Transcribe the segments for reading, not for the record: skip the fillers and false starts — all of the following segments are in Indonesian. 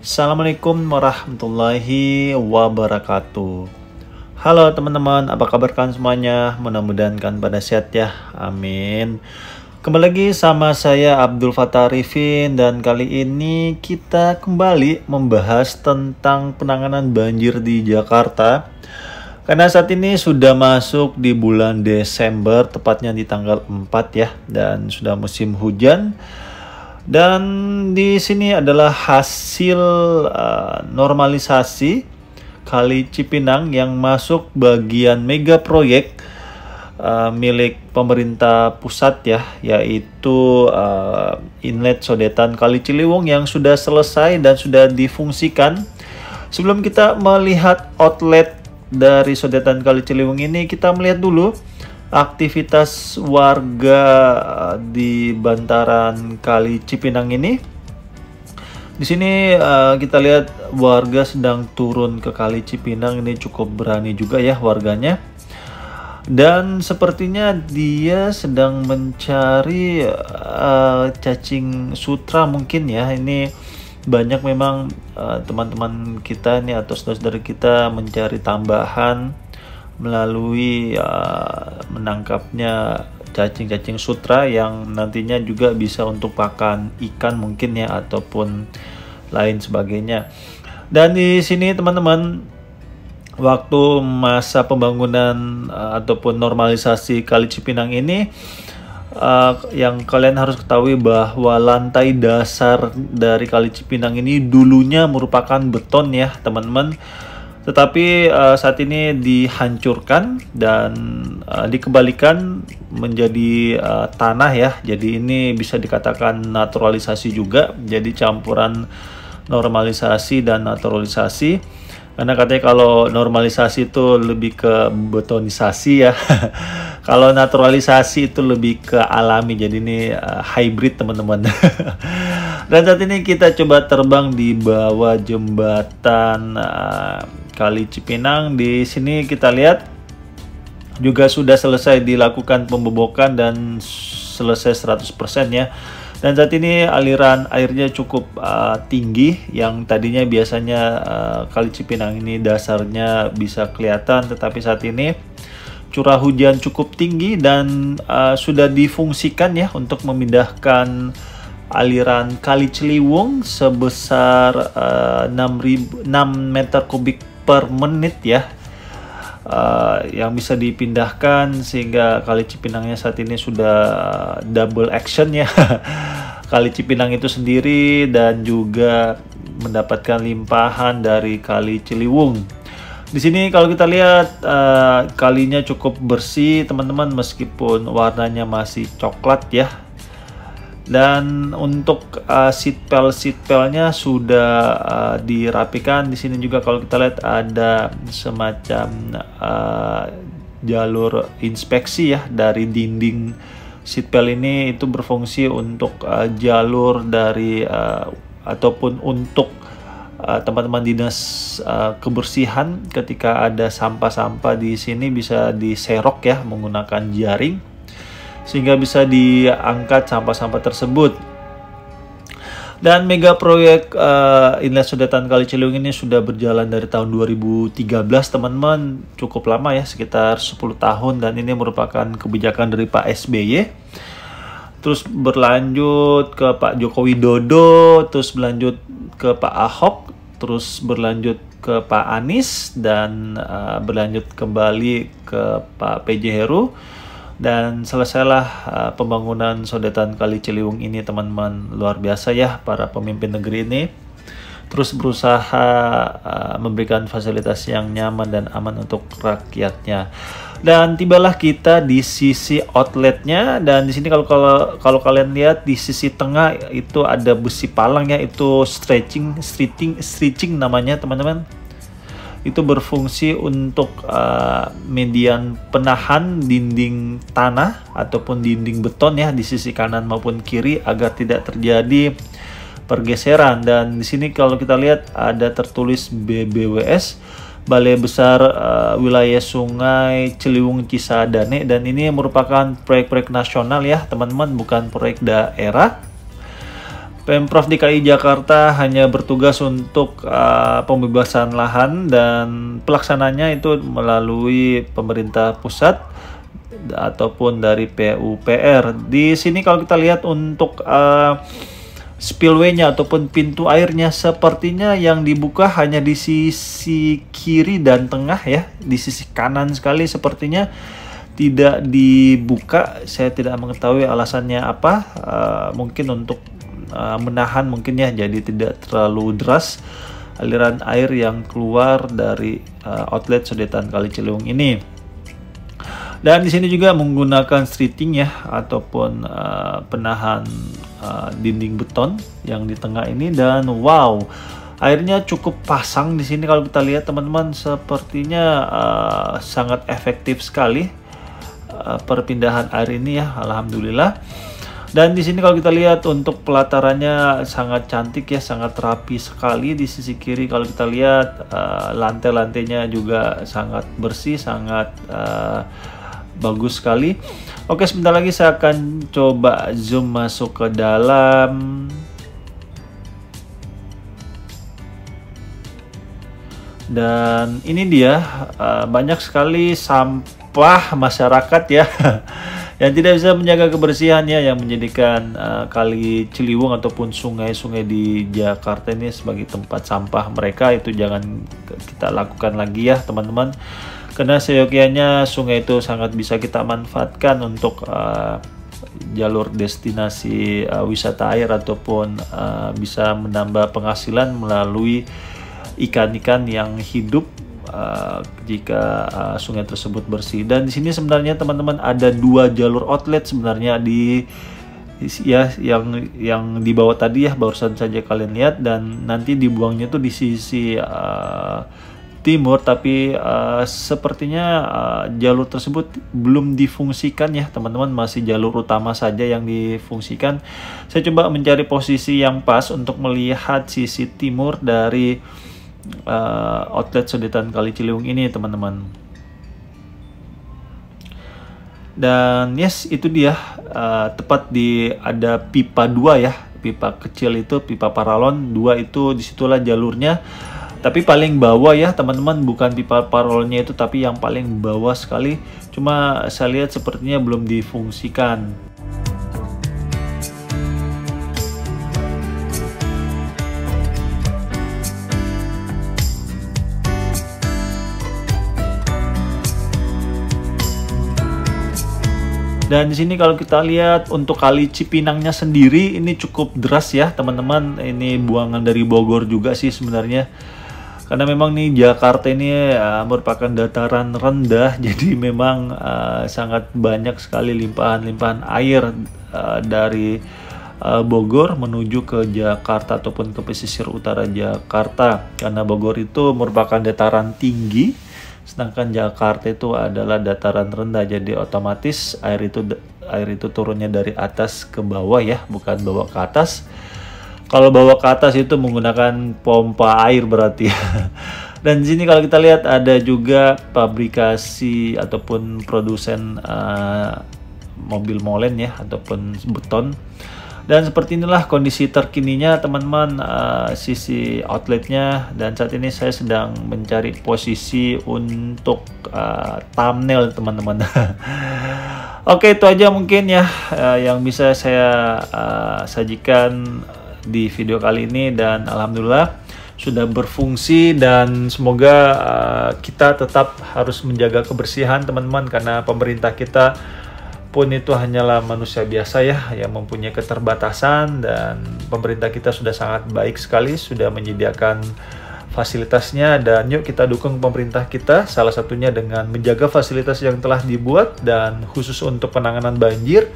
Assalamualaikum warahmatullahi wabarakatuh. Halo teman-teman, apa kabar kalian semuanya? Mudah-mudahan kalian pada sehat ya, amin. Kembali lagi sama saya Abdul Fattah Arifin, dan kali ini kita kembali membahas tentang penanganan banjir di Jakarta. Karena saat ini sudah masuk di bulan Desember, tepatnya di tanggal 4 ya, dan sudah musim hujan. Dan di sini adalah hasil normalisasi Kali Cipinang yang masuk bagian mega proyek milik pemerintah pusat ya, yaitu inlet sodetan Kali Ciliwung yang sudah selesai dan sudah difungsikan. Sebelum kita melihat outlet dari sodetan Kali Ciliwung ini, kita melihat dulu aktivitas warga di bantaran Kali Cipinang ini. Di sini kita lihat warga sedang turun ke Kali Cipinang. Ini cukup berani juga ya warganya. Dan sepertinya dia sedang mencari cacing sutra mungkin ya. Ini banyak memang teman-teman kita ini atau saudara-saudara kita mencari tambahan melalui menangkapnya cacing-cacing sutra yang nantinya juga bisa untuk pakan ikan mungkin ya, ataupun lain sebagainya. Dan di sini teman-teman, waktu masa pembangunan ataupun normalisasi Kali Cipinang ini, yang kalian harus ketahui bahwa lantai dasar dari Kali Cipinang ini dulunya merupakan beton ya teman-teman. Tetapi saat ini dihancurkan dan dikembalikan menjadi tanah ya. Jadi ini bisa dikatakan naturalisasi juga. Jadi campuran normalisasi dan naturalisasi. Karena katanya kalau normalisasi itu lebih ke betonisasi ya. Kalau naturalisasi itu lebih ke alami. Jadi ini hybrid teman-teman. Dan saat ini kita coba terbang di bawah jembatan Kali Cipinang. Di sini kita lihat juga sudah selesai dilakukan pembobokan dan selesai 100% ya. Dan saat ini aliran airnya cukup tinggi. Yang tadinya biasanya Kali Cipinang ini dasarnya bisa kelihatan, tetapi saat ini curah hujan cukup tinggi dan sudah difungsikan ya untuk memindahkan aliran Kali Ciliwung sebesar 6 meter kubik per menit ya, yang bisa dipindahkan sehingga Kali Cipinangnya saat ini sudah double action ya. Kali Cipinang itu sendiri dan juga mendapatkan limpahan dari Kali Ciliwung. Di sini kalau kita lihat kalinya cukup bersih teman-teman, meskipun warnanya masih coklat ya. Dan untuk seatbeltnya sudah dirapikan. Di sini juga kalau kita lihat ada semacam jalur inspeksi ya dari dinding seatbelt ini. Itu berfungsi untuk jalur dari ataupun untuk teman-teman dinas kebersihan. Ketika ada sampah-sampah di sini bisa diserok ya menggunakan jaring, sehingga bisa diangkat sampah-sampah tersebut. Dan mega proyek inlet sodetan Kali Ciliwung ini sudah berjalan dari tahun 2013 teman-teman, cukup lama ya, sekitar 10 tahun. Dan ini merupakan kebijakan dari Pak SBY, terus berlanjut ke Pak Joko Widodo, terus berlanjut ke Pak Ahok, terus berlanjut ke Pak Anies, dan berlanjut kembali ke Pak PJ Heru. Dan selesailah pembangunan sodetan Kali Ciliwung ini teman-teman. Luar biasa ya para pemimpin negeri ini terus berusaha memberikan fasilitas yang nyaman dan aman untuk rakyatnya. Dan tibalah kita di sisi outletnya. Dan di sini kalau kalian lihat di sisi tengah itu ada besi palang ya, itu stretching namanya teman-teman. Itu berfungsi untuk median penahan dinding tanah ataupun dinding beton ya di sisi kanan maupun kiri agar tidak terjadi pergeseran. Dan di sini kalau kita lihat ada tertulis BBWS, Balai Besar Wilayah Sungai Ciliwung Cisadane, dan ini merupakan proyek-proyek nasional ya teman-teman, bukan proyek daerah. Pemprov DKI Jakarta hanya bertugas untuk pembebasan lahan dan pelaksananya itu melalui pemerintah pusat ataupun dari PUPR. Di sini kalau kita lihat untuk spillway-nya ataupun pintu airnya sepertinya yang dibuka hanya di sisi kiri dan tengah ya. Di sisi kanan sekali sepertinya tidak dibuka. Saya tidak mengetahui alasannya apa. Mungkin untuk menahan mungkin ya, jadi tidak terlalu deras aliran air yang keluar dari outlet Sodetan Kali Ciliwung ini. Dan di sini juga menggunakan streeting ya, ataupun penahan dinding beton yang di tengah ini. Dan wow, airnya cukup pasang di sini kalau kita lihat teman-teman, sepertinya sangat efektif sekali perpindahan air ini ya, alhamdulillah. Dan di sini kalau kita lihat untuk pelatarannya sangat cantik ya, sangat rapi sekali. Di sisi kiri kalau kita lihat lantai-lantainya juga sangat bersih, sangat bagus sekali. Oke, sebentar lagi saya akan coba zoom masuk ke dalam. Dan ini dia banyak sekali sampah masyarakat ya yang tidak bisa menjaga kebersihannya, yang menjadikan Kali Ciliwung ataupun sungai-sungai di Jakarta ini sebagai tempat sampah mereka. Itu jangan kita lakukan lagi ya teman-teman, karena seyogianya sungai itu sangat bisa kita manfaatkan untuk jalur destinasi wisata air, ataupun bisa menambah penghasilan melalui ikan-ikan yang hidup jika sungai tersebut bersih. Dan di sini sebenarnya teman-teman ada 2 jalur outlet sebenarnya di ya, yang di bawah tadi ya, barusan saja kalian lihat, dan nanti dibuangnya tuh di sisi timur, tapi sepertinya jalur tersebut belum difungsikan ya teman-teman, masih jalur utama saja yang difungsikan. Saya coba mencari posisi yang pas untuk melihat sisi timur dari outlet Sodetan Kali Ciliwung ini teman-teman. Dan yes, itu dia tepat di ada pipa 2 ya, pipa kecil itu, pipa paralon 2 itu, disitulah jalurnya. Tapi paling bawah ya teman-teman, bukan pipa paralonnya itu, tapi yang paling bawah sekali. Cuma saya lihat sepertinya belum difungsikan. Dan di sini kalau kita lihat untuk Kali Cipinangnya sendiri ini cukup deras ya teman-teman. Ini buangan dari Bogor juga sih sebenarnya. Karena memang nih Jakarta ini merupakan dataran rendah, jadi memang sangat banyak sekali limpahan-limpahan air dari Bogor menuju ke Jakarta ataupun ke pesisir utara Jakarta. Karena Bogor itu merupakan dataran tinggi, sedangkan Jakarta itu adalah dataran rendah, jadi otomatis air itu turunnya dari atas ke bawah ya, bukan bawah ke atas. Kalau bawa ke atas itu menggunakan pompa air berarti. Dan di sini kalau kita lihat ada juga pabrikasi ataupun produsen mobil molen ya, ataupun beton. Dan seperti inilah kondisi terkininya teman-teman, sisi outletnya. Dan saat ini saya sedang mencari posisi untuk thumbnail teman-teman. Oke, itu aja mungkin ya yang bisa saya sajikan di video kali ini. Dan alhamdulillah sudah berfungsi, dan semoga kita tetap harus menjaga kebersihan teman-teman, karena pemerintah kita pun itu hanyalah manusia biasa ya, yang mempunyai keterbatasan. Dan pemerintah kita sudah sangat baik sekali, sudah menyediakan fasilitasnya, dan yuk kita dukung pemerintah kita, salah satunya dengan menjaga fasilitas yang telah dibuat. Dan khusus untuk penanganan banjir,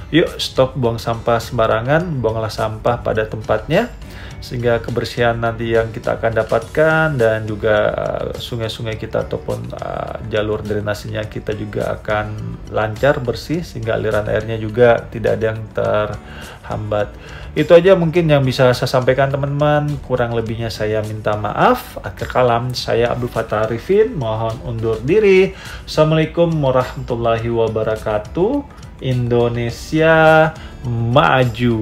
yuk stop buang sampah sembarangan, buanglah sampah pada tempatnya, sehingga kebersihan nanti yang kita akan dapatkan, dan juga sungai-sungai kita ataupun jalur drainasinya kita juga akan lancar, bersih, sehingga aliran airnya juga tidak ada yang terhambat. Itu aja mungkin yang bisa saya sampaikan teman-teman, kurang lebihnya saya minta maaf. Akhir kalam, saya Abdul Fattah Arifin, mohon undur diri. Assalamualaikum warahmatullahi wabarakatuh. Indonesia maju.